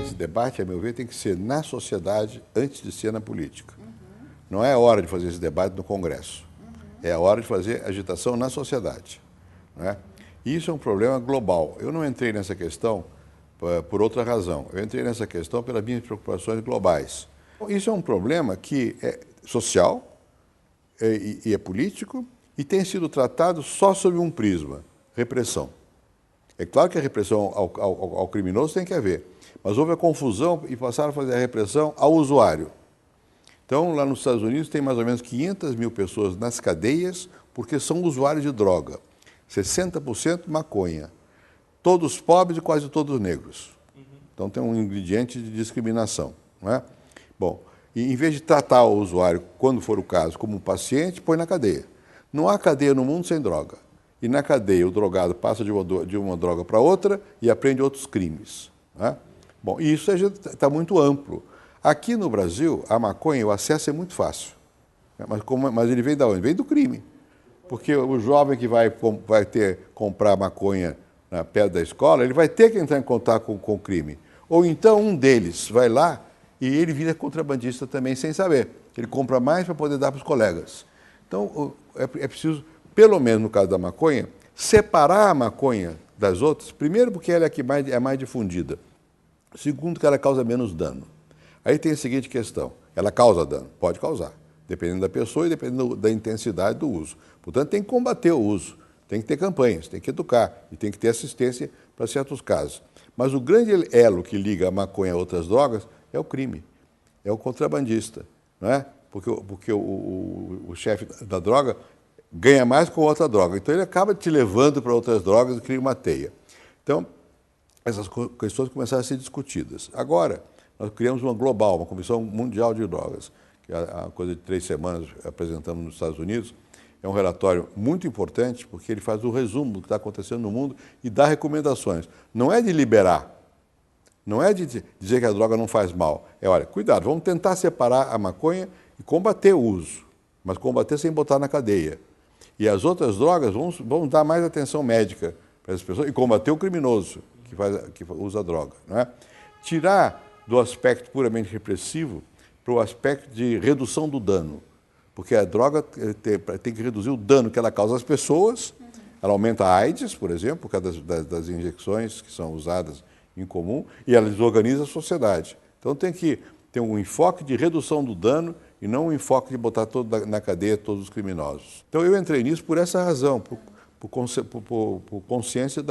Esse debate, a meu ver, tem que ser na sociedade antes de ser na política. Não é a hora de fazer esse debate no Congresso. É a hora de fazer agitação na sociedade. Não é? E isso é um problema global. Eu não entrei nessa questão por outra razão. Eu entrei nessa questão pelas minhas preocupações globais. Isso é um problema que é social e é político e tem sido tratado só sob um prisma, repressão. É claro que a repressão ao criminoso tem que haver, mas houve a confusão e passaram a fazer a repressão ao usuário. Então, lá nos Estados Unidos tem mais ou menos 500 mil pessoas nas cadeias porque são usuários de droga. 60% maconha. Todos pobres e quase todos negros. Então tem um ingrediente de discriminação. Não é? Bom, e em vez de tratar o usuário, quando for o caso, como um paciente, põe na cadeia. Não há cadeia no mundo sem droga. E na cadeia o drogado passa de uma droga para outra e aprende outros crimes. Não é? Bom, e isso está muito amplo. Aqui no Brasil, a maconha, o acesso é muito fácil. Mas ele vem de onde? Vem do crime. Porque o jovem que vai comprar maconha perto da escola, ele vai ter que entrar em contato com o crime. Ou então um deles vai lá e ele vira contrabandista também sem saber. Ele compra mais para poder dar para os colegas. Então é preciso, pelo menos no caso da maconha, separar a maconha das outras. Primeiro porque ela é mais difundida. Segundo que ela causa menos dano. Aí tem a seguinte questão, ela causa dano? Pode causar, dependendo da pessoa e dependendo da intensidade do uso. Portanto, tem que combater o uso, tem que ter campanhas, tem que educar e tem que ter assistência para certos casos. Mas o grande elo que liga a maconha a outras drogas é o crime, é o contrabandista, não é? Porque o chefe da droga ganha mais com outra droga, então ele acaba te levando para outras drogas e cria uma teia. Então, essas questões começaram a ser discutidas. Agora, nós criamos uma global, uma Comissão Mundial de Drogas, que há coisa de 3 semanas apresentamos nos Estados Unidos. É um relatório muito importante, porque ele faz o resumo do que está acontecendo no mundo e dá recomendações. Não é de liberar, não é de dizer que a droga não faz mal. É, olha, cuidado, vamos tentar separar a maconha e combater o uso, mas combater sem botar na cadeia. E as outras drogas, vamos dar mais atenção médica para as pessoas e combater o criminoso que usa droga. Não é? Tirar do aspecto puramente repressivo para o aspecto de redução do dano. Porque a droga tem que reduzir o dano que ela causa às pessoas, ela aumenta a AIDS, por exemplo, por causa das injeções que são usadas em comum, e ela desorganiza a sociedade. Então tem que ter um enfoque de redução do dano e não um enfoque de botar na cadeia todos os criminosos. Então eu entrei nisso por essa razão, por consciência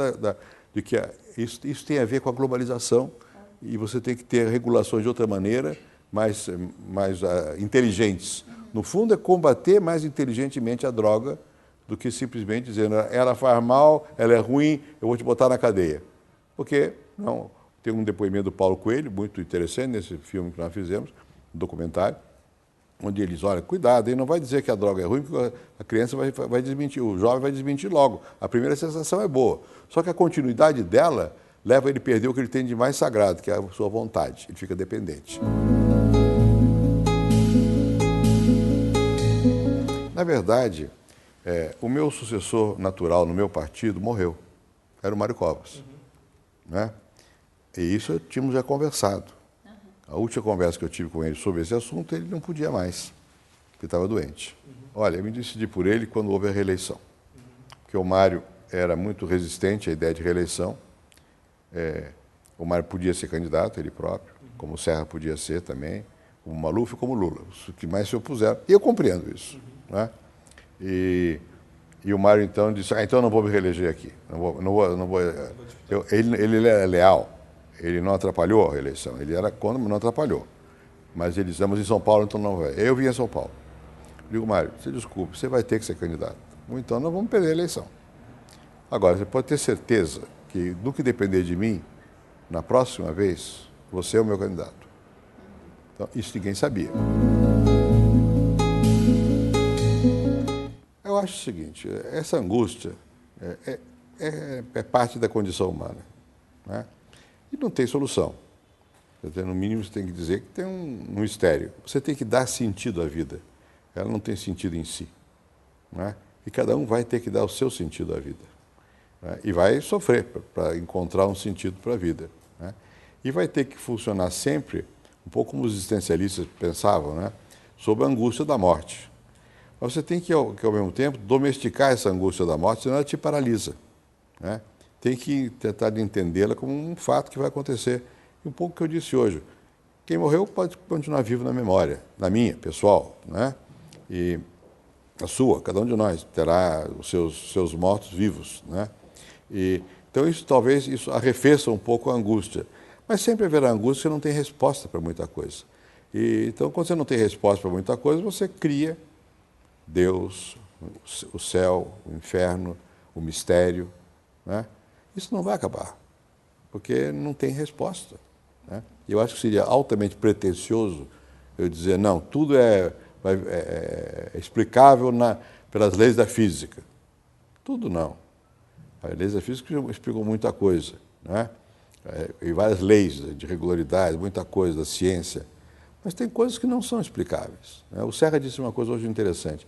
de que isso tem a ver com a globalização e você tem que ter regulações de outra maneira, mais inteligentes. No fundo, é combater mais inteligentemente a droga do que simplesmente dizendo ela faz mal, ela é ruim, eu vou te botar na cadeia. Porque, não, tem um depoimento do Paulo Coelho, muito interessante, nesse filme que nós fizemos, um documentário, onde ele diz, olha, cuidado, ele não vai dizer que a droga é ruim, porque a criança vai desmentir, o jovem vai desmentir logo. A primeira sensação é boa, só que a continuidade dela leva ele a perder o que ele tem de mais sagrado, que é a sua vontade, ele fica dependente. Na verdade, o meu sucessor natural no meu partido morreu, era o Mário Covas. Né? E isso tínhamos já conversado. A última conversa que eu tive com ele sobre esse assunto, ele não podia mais, porque estava doente. Olha, eu me decidi por ele quando houve a reeleição, porque o Mário era muito resistente à ideia de reeleição. O Mário podia ser candidato, ele próprio, como o Serra podia ser também, como o Maluf e como o Lula, os que mais se opuseram. E eu compreendo isso. Né? E o Mário então disse, então eu não vou me reeleger aqui. Ele é leal, ele não atrapalhou a reeleição, ele era contra, mas não atrapalhou. Mas ele disse, estamos em São Paulo, então não vai. Eu vim a São Paulo. Eu digo, Mário, você desculpe, você vai ter que ser candidato. Ou então nós vamos perder a eleição. Agora, você pode ter certeza que, no que depender de mim, na próxima vez, você é o meu candidato. Então, isso ninguém sabia. Eu acho o seguinte, essa angústia é parte da condição humana. Né? E não tem solução. No mínimo, você tem que dizer que tem um mistério. Você tem que dar sentido à vida. Ela não tem sentido em si. né? E cada um vai ter que dar o seu sentido à vida, né? E vai sofrer para encontrar um sentido para a vida, né? E vai ter que funcionar sempre, um pouco como os existencialistas pensavam, né? Sobre a angústia da morte. Mas você tem que, ao mesmo tempo, domesticar essa angústia da morte, senão ela te paralisa, né? Tem que tentar entendê-la como um fato que vai acontecer. E um pouco o que eu disse hoje, quem morreu pode continuar vivo na memória, na minha, pessoal, né? E a sua, cada um de nós terá os seus mortos vivos, né? Então talvez isso arrefeça um pouco a angústia. Mas sempre haverá angústia, você não tem resposta para muita coisa. Então, quando você não tem resposta para muita coisa, você cria Deus, o céu, o inferno, o mistério, né? Isso não vai acabar, porque não tem resposta, né? Eu acho que seria altamente pretensioso eu dizer, não, tudo é explicável pelas leis da física. Tudo não. As leis da física explicam muita coisa, né? E várias leis de regularidade, muita coisa da ciência. Mas tem coisas que não são explicáveis, né? O Serra disse uma coisa hoje interessante.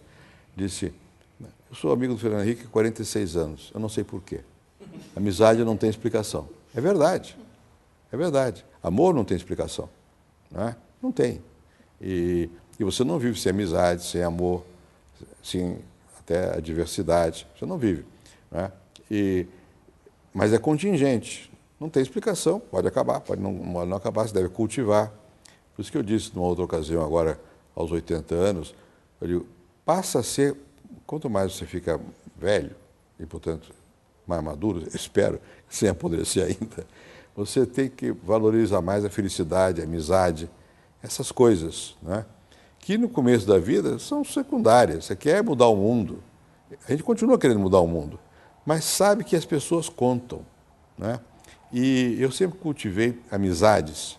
Disse, eu sou amigo do Fernando Henrique há 46 anos, eu não sei porquê. Amizade não tem explicação. É verdade. É verdade. Amor não tem explicação, né? Não tem. E você não vive sem amizade, sem amor, sem até a diversidade. Você não vive, né? Mas é contingente. Não tem explicação. Pode acabar, pode não acabar. Você deve cultivar. Por isso que eu disse numa outra ocasião, agora aos 80 anos, eu digo, passa a ser, quanto mais você fica velho, e portanto mais maduro, espero, sem apodrecer ainda, você tem que valorizar mais a felicidade, a amizade, essas coisas, né? Que no começo da vida são secundárias. Você quer mudar o mundo, a gente continua querendo mudar o mundo, mas sabe que as pessoas contam, né? E eu sempre cultivei amizades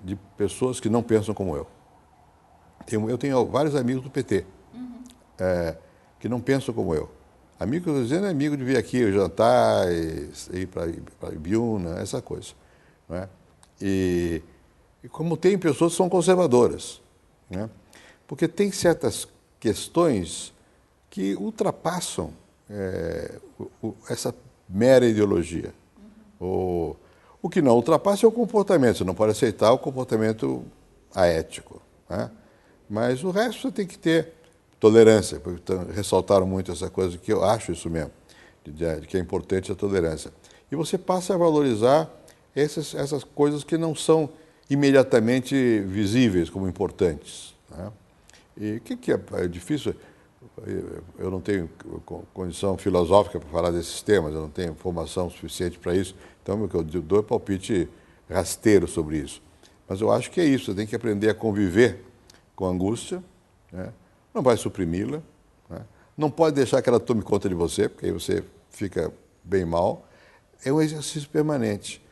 de pessoas que não pensam como eu. Eu tenho vários amigos do PT, que não pensam como eu. Amigo que eu estou dizendo é amigo de vir aqui jantar, ir para Ibiúna, essa coisa, né? E como tem pessoas que são conservadoras, né? Porque tem certas questões que ultrapassam essa mera ideologia. O que não ultrapassa é o comportamento. Você não pode aceitar o comportamento aético, né? Mas o resto você tem que ter tolerância, porque ressaltaram muito essa coisa, que eu acho isso mesmo, de que é importante a tolerância. E você passa a valorizar essas coisas que não são imediatamente visíveis como importantes, né? E o que é difícil? Eu não tenho condição filosófica para falar desses temas, eu não tenho formação suficiente para isso, então o que eu dou é palpite rasteiro sobre isso. Mas eu acho que é isso, você tem que aprender a conviver com a angústia, né? Não vai suprimi-la, né? Não pode deixar que ela tome conta de você, porque aí você fica bem mal. É um exercício permanente.